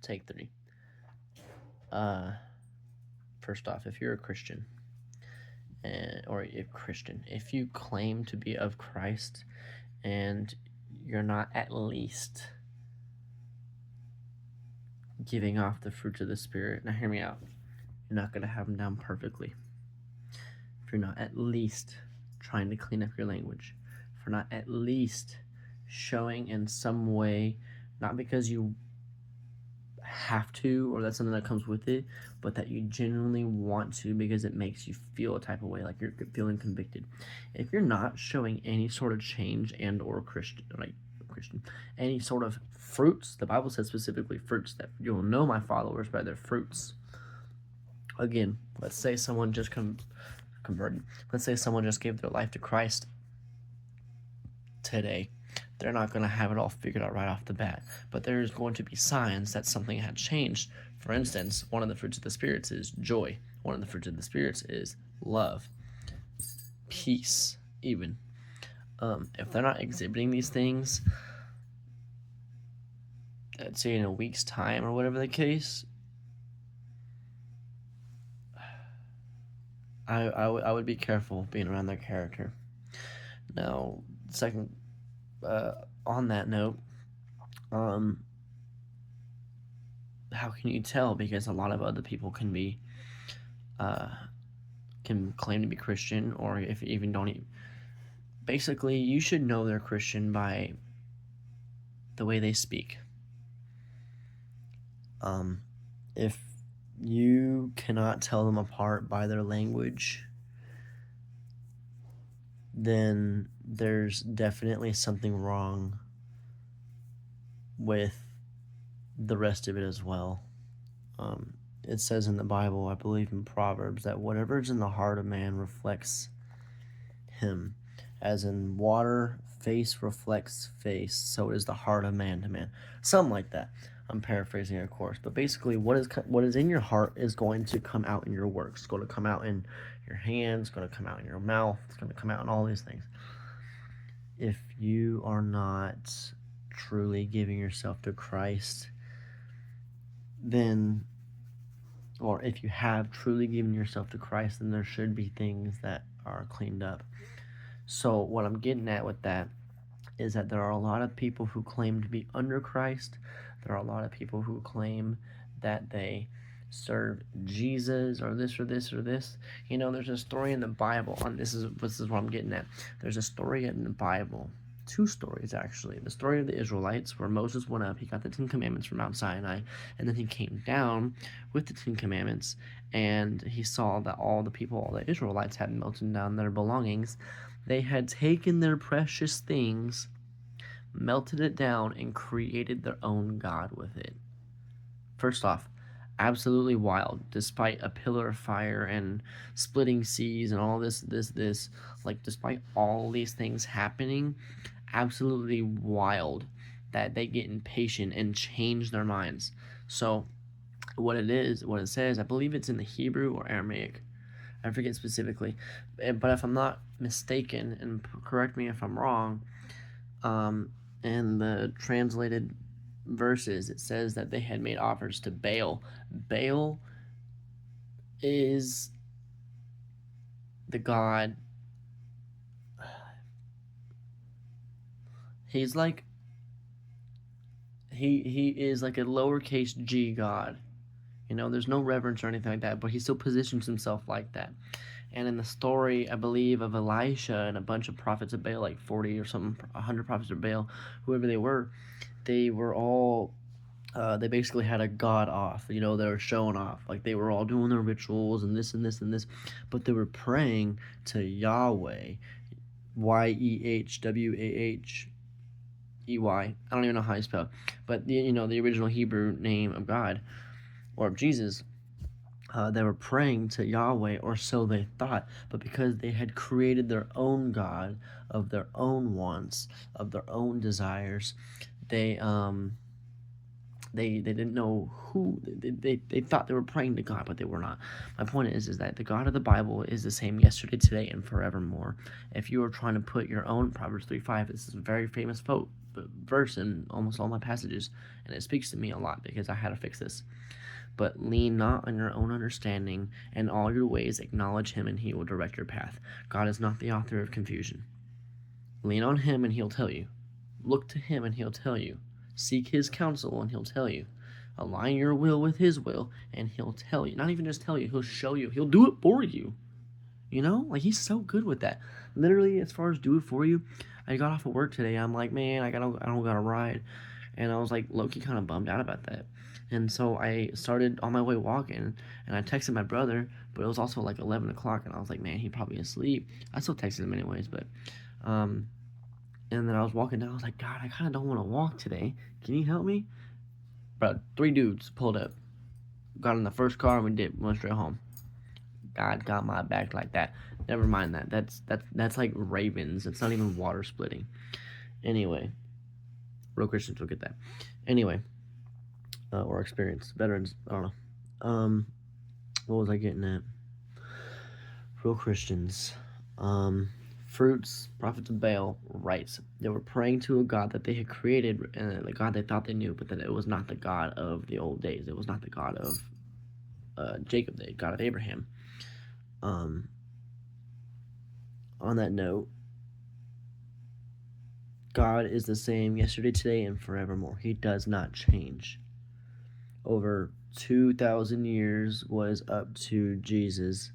Take 3. First off, if you're a Christian, or a Christian, if you claim to be of Christ and you're not at least giving off the fruits of the Spirit, now hear me out, you're not going to have them down perfectly. If you're not at least trying to clean up your language, if you're not at least showing in some way, not because you have to or that's something that comes with it, but that you genuinely want to because it makes you feel a type of way, like you're feeling convicted. If you're not showing any sort of change and or Christian, any sort of fruits, the Bible says specifically fruits, that you'll know my followers by their fruits. Again, let's say someone just converted. Let's say someone just gave their life to Christ today. They're not going to have it all figured out right off the bat, but there's going to be signs that something had changed. For instance, one of the fruits of the spirits is joy. One of the fruits of the spirits is love, peace, even. If they're not exhibiting these things, let's say in a week's time or whatever the case, I would be careful being around their character. Now, second, on that note, how can you tell? Because a lot of other people can claim to be Christian, or if even don't even. Basically, you should know they're Christian by the way they speak. If you cannot tell them apart by their language, then there's definitely something wrong with the rest of it as well. It says in the Bible, I believe in Proverbs, that whatever is in the heart of man reflects him. As in water, face reflects face, so is the heart of man to man. Something like that. I'm paraphrasing, of course, but basically, what is in your heart is going to come out in your works. It's going to come out in your hands. It's going to come out in your mouth. It's going to come out in all these things. If you are not truly giving yourself to Christ, then, or if you have truly given yourself to Christ, then there should be things that are cleaned up. So what I'm getting at with that is that there are a lot of people who claim to be under Christ. There are a lot of people who claim that they serve Jesus or this or this or this. You know, there's a story in the Bible, and this is what I'm getting at. There's a story in the Bible, 2 stories actually. The story of the Israelites, where Moses went up, he got the 10 Commandments from Mount Sinai, and then he came down with the 10 Commandments, and he saw that all the Israelites had melted down their belongings. They had taken their precious things, melted it down, and created their own God with it. First off, absolutely wild. Despite a pillar of fire and splitting seas and all this, like despite all these things happening, absolutely wild that they get impatient and change their minds. So what it says, I believe it's in the Hebrew or Aramaic, I forget specifically, but if I'm not mistaken, and correct me if I'm wrong, in the translated verses, it says that they had made offers to Baal. Baal is the god. He's like he is like a lowercase g god. You know, there's no reverence or anything like that, but he still positions himself like that. And in the story, I believe, of Elisha and a bunch of prophets of Baal, like 40 or something, 100 prophets of Baal, whoever they were all, they basically had a god off. You know, they were showing off. Like, they were all doing their rituals and this and this and this, but they were praying to Yahweh, Yahweh. I don't even know how you spell it, but the original Hebrew name of God, or of Jesus. They were praying to Yahweh, or so they thought, but because they had created their own God of their own wants, of their own desires, they They didn't know who they thought they were praying to God, but they were not. My point is that the God of the Bible is the same yesterday, today, and forevermore. If you are trying to put your own Proverbs 3:5, this is a very famous verse in almost all my passages, and it speaks to me a lot because I had to fix this. But lean not on your own understanding, and all your ways acknowledge him, and he will direct your path. God is not the author of confusion. Lean on him, and he'll tell you. Look to him, and he'll tell you. Seek his counsel, and he'll tell you. Align your will with his will, and he'll tell you. Not even just tell you, he'll show you. He'll do it for you. You know, like he's so good with that. Literally, as far as do it for you, I got off of work today. I'm like, man, I don't got a ride, and I was like low-key kind of bummed out about that. And so I started on my way walking, and I texted my brother, but it was also like 11 o'clock, and I was like, man, he probably asleep. I still texted him anyways, but and then I was walking down. I was like, God, I kind of don't want to walk today. Can you help me? Bro, 3 dudes pulled up, got in the first car, and went straight home. God got my back like that. Never mind that. That's like ravens. It's not even water splitting. Anyway, real Christians will get that. Anyway, or experienced veterans. I don't know. What was I getting at? Real Christians. Fruits, prophets of Baal, writes they were praying to a God that they had created, and the God they thought they knew, but that it was not the God of the old days. It was not the God of Jacob, the God of Abraham. On that note, God is the same yesterday, today, and forevermore. He does not change. Over 2,000 years was up to Jesus.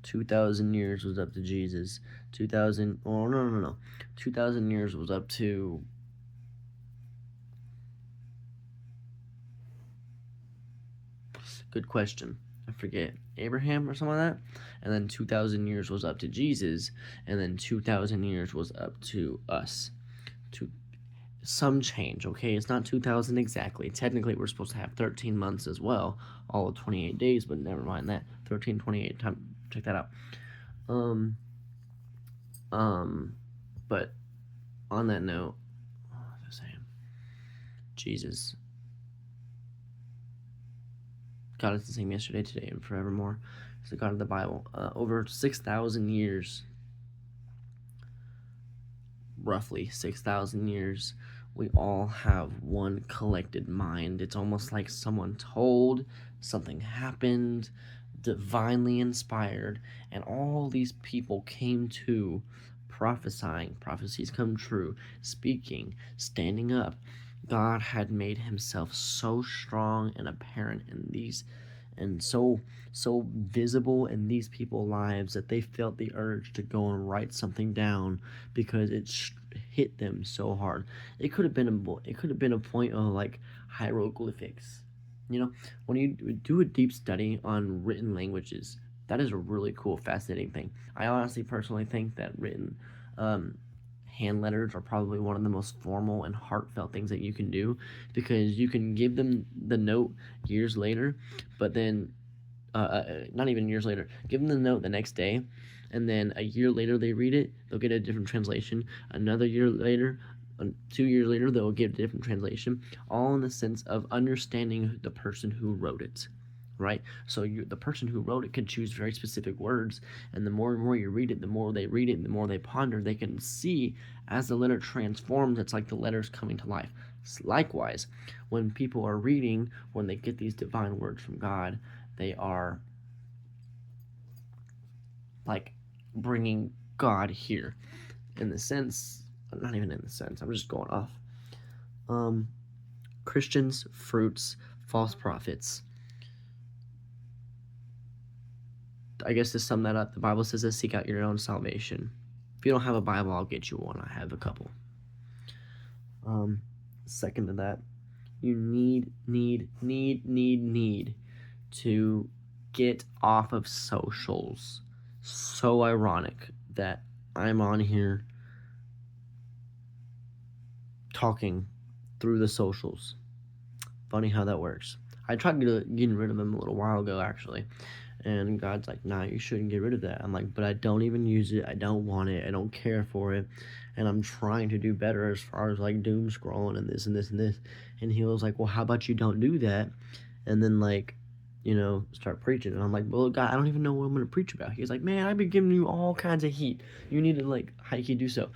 2,000 years was up to Jesus. 2,000, oh, no. 2,000 years was up to, good question. I forget, Abraham or something like that. And then 2,000 years was up to Jesus. And then 2,000 years was up to us. Some change, okay? It's not 2,000 exactly. Technically, we're supposed to have 13 months as well, all of 28 days, but never mind that. 13, 28 time. Check that out. But on that note, what was I saying? Jesus. God is the same yesterday, today, and forevermore. It's the God of the Bible. Over 6,000 years, roughly 6,000 years, we all have one collected mind. It's almost like someone told, something happened, divinely inspired, and all these people came to prophesying, prophecies come true, speaking, standing up. God had made himself so strong and apparent in these, and so visible in these people's lives that they felt the urge to go and write something down because it hit them so hard. It could have been a point of like hieroglyphics. You know, when you do a deep study on written languages, that is a really cool, fascinating thing. I honestly, personally think that written hand letters are probably one of the most formal and heartfelt things that you can do, because you can give them the note years later, but then not even years later, give them the note the next day, and then a year later they read it, they'll get a different translation. Another year later, 2 years later, they'll get a different translation, all in the sense of understanding the person who wrote it, right? So the person who wrote it can choose very specific words, and the more and more you read it, the more they read it, and the more they ponder, they can see as the letter transforms, it's like the letter's coming to life. Likewise, when people are reading, when they get these divine words from God, they are like bringing God here, in the sense, not even in the sense, I'm just going off. Christians, fruits, false prophets. I guess to sum that up, the Bible says to seek out your own salvation. If you don't have a Bible, I'll get you one. I have a couple. Second to that, you need to get off of socials. So ironic that I'm on here talking through the socials. Funny how that works. I tried getting rid of them a little while ago, actually, And God's like, nah, you shouldn't get rid of that. I'm like, but I don't even use it. I don't want it. I don't care for it. And I'm trying to do better as far as like doom scrolling and this and this and this. And he was like, well, how about you don't do that? And then like, start preaching. And I'm like, well, God, I don't even know what I'm going to preach about. He's like, man, I've been giving you all kinds of heat. You need to like, how you do so.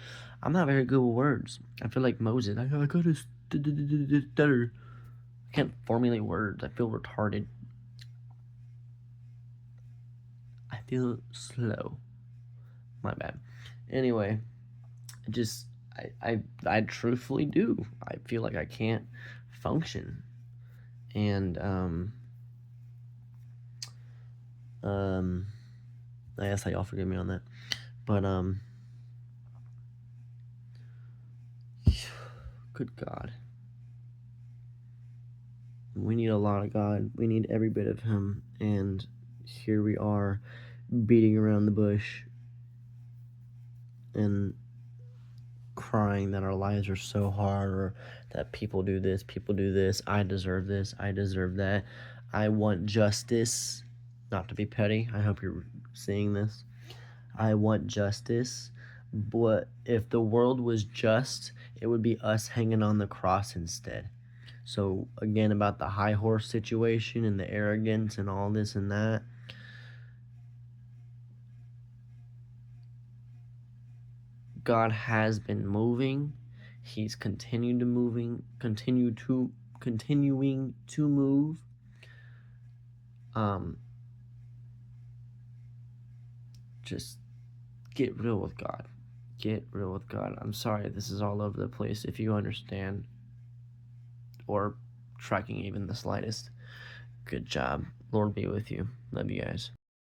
I'm not very good with words. I feel like Moses. I gotta stutter. I can't formulate words. I feel retarded. I feel slow. My bad. Anyway, just I truthfully do. I feel like I can't function, and I guess y'all forgive me on that, but good God, we need a lot of God. We need every bit of Him, and here we are, beating around the bush, and crying that our lives are so hard, or that people do this, I deserve this, I deserve that, I want justice. Not to be petty, I hope you're seeing this. I want justice, but if the world was just, it would be us hanging on the cross instead. So again, about the high horse situation and the arrogance and all this and that, God has been moving. He's continuing to move. Just get real with God. Get real with God. I'm sorry this is all over the place. If you understand or tracking even the slightest, good job. Lord be with you. Love you guys.